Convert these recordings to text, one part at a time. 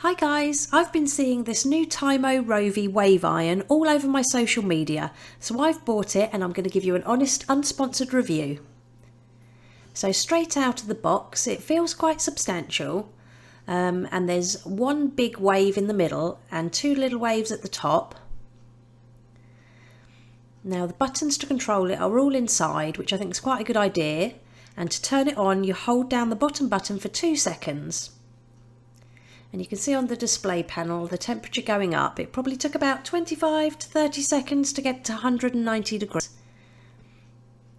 Hi guys, I've been seeing this new TYMO Rovy wave iron all over my social media, so I've bought it and I'm going to give you an honest, unsponsored review. So straight out of the box, it feels quite substantial, and there's one big wave in the middle and two little waves at the top. Now the buttons to control it are all inside, which I think is quite a good idea, and to turn it on you hold down the bottom button for 2 seconds. And you can see on the display panel the temperature going up. It probably took about 25 to 30 seconds to get to 190 degrees.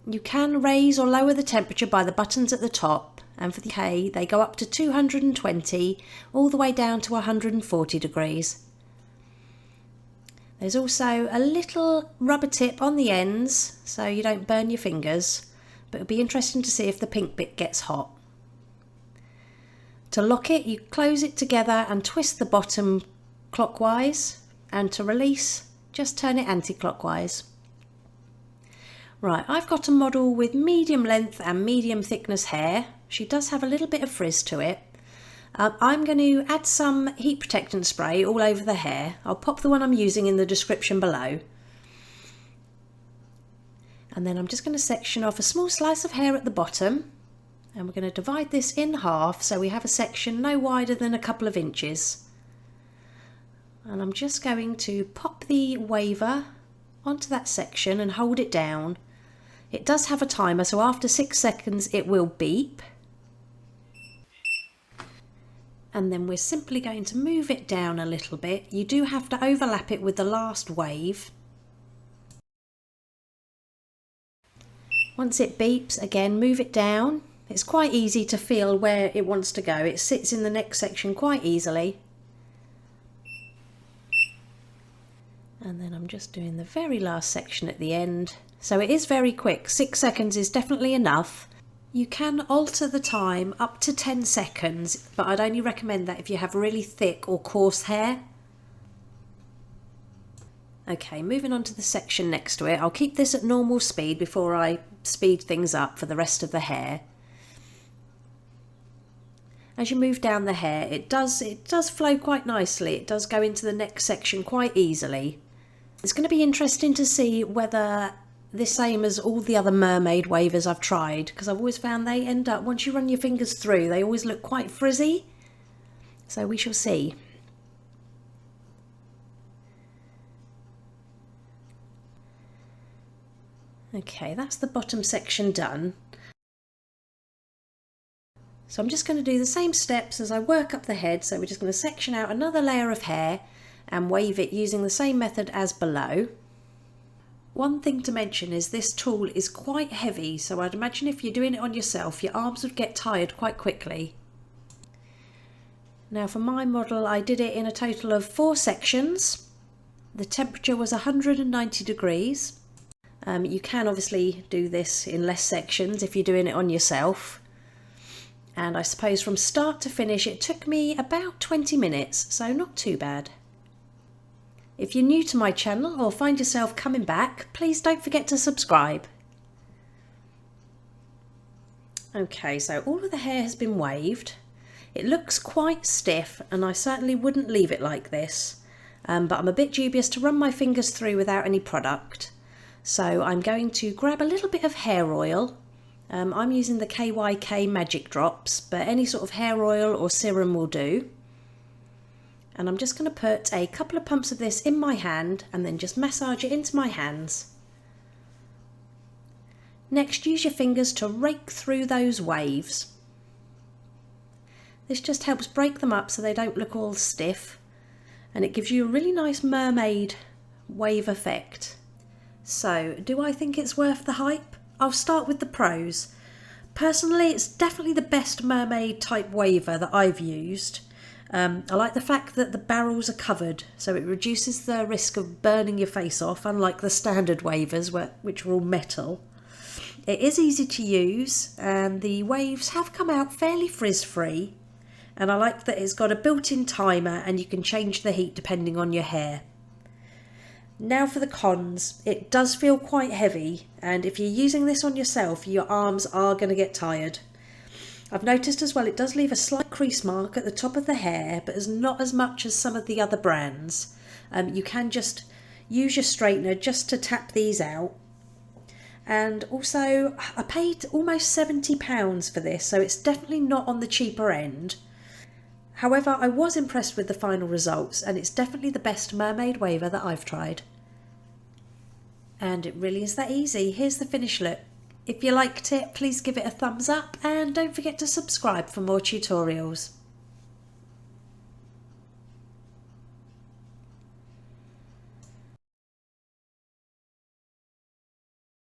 You can raise or lower the temperature by the buttons at the top, and for the K they go up to 220 all the way down to 140 degrees. There's also a little rubber tip on the ends so you don't burn your fingers, but it'll be interesting to see if the pink bit gets hot. To lock it, you close it together and twist the bottom clockwise, and to release, just turn it anti-clockwise. Right, I've got a model with medium length and medium thickness hair. She does have a little bit of frizz to it. I'm going to add some heat protectant spray all over the hair. I'll pop the one I'm using in the description below. And then I'm just going to section off a small slice of hair at the bottom. And we're going to divide this in half so we have a section no wider than a couple of inches. And I'm just going to pop the waver onto that section and hold it down. It does have a timer, so after 6 seconds it will beep. And then we're simply going to move it down a little bit. You do have to overlap it with the last wave. Once it beeps, again move it down. It's quite easy to feel where it wants to go. It sits in the next section quite easily. And then I'm just doing the very last section at the end. So it is very quick. 6 seconds is definitely enough. You can alter the time up to 10 seconds, but I'd only recommend that if you have really thick or coarse hair. Okay, moving on to the section next to it. I'll keep this at normal speed before I speed things up for the rest of the hair. As you move down the hair, it does flow quite nicely. It does go into the next section quite easily. It's going to be interesting to see whether the same as all the other mermaid wavers I've tried, because I've always found they end up, once you run your fingers through, they always look quite frizzy. So we shall see. Okay, that's the bottom section done. So I'm just going to do the same steps as I work up the head. So we're just going to section out another layer of hair and wave it using the same method as below. One thing to mention is this tool is quite heavy, so I'd imagine if you're doing it on yourself, your arms would get tired quite quickly. Now for my model, I did it in a total of 4 sections. The temperature was 190 degrees. You can obviously do this in less sections if you're doing it on yourself. And I suppose from start to finish it took me about 20 minutes, so not too bad. If you're new to my channel or find yourself coming back, please don't forget to subscribe. Okay, so all of the hair has been waved. It looks quite stiff and I certainly wouldn't leave it like this, but I'm a bit dubious to run my fingers through without any product. So I'm going to grab a little bit of hair oil. I'm using the KYK Magic Drops, but any sort of hair oil or serum will do. And I'm just going to put a couple of pumps of this in my hand and then just massage it into my hands. Next, use your fingers to rake through those waves. This just helps break them up so they don't look all stiff, and it gives you a really nice mermaid wave effect. So, do I think it's worth the hype? I'll start with the pros. Personally, it's definitely the best mermaid type waver that I've used. I like the fact that the barrels are covered, so it reduces the risk of burning your face off, unlike the standard wavers which are all metal. It is easy to use and the waves have come out fairly frizz-free, and I like that it's got a built-in timer and you can change the heat depending on your hair. Now for the cons. It does feel quite heavy, and if you're using this on yourself, your arms are going to get tired. I've noticed as well it does leave a slight crease mark at the top of the hair, but is not as much as some of the other brands. You can just use your straightener just to tap these out. And also I paid almost £70 for this, so it's definitely not on the cheaper end. However, I was impressed with the final results, and it's definitely the best mermaid waver that I've tried. And it really is that easy. Here's the finished look. If you liked it, please give it a thumbs up and don't forget to subscribe for more tutorials.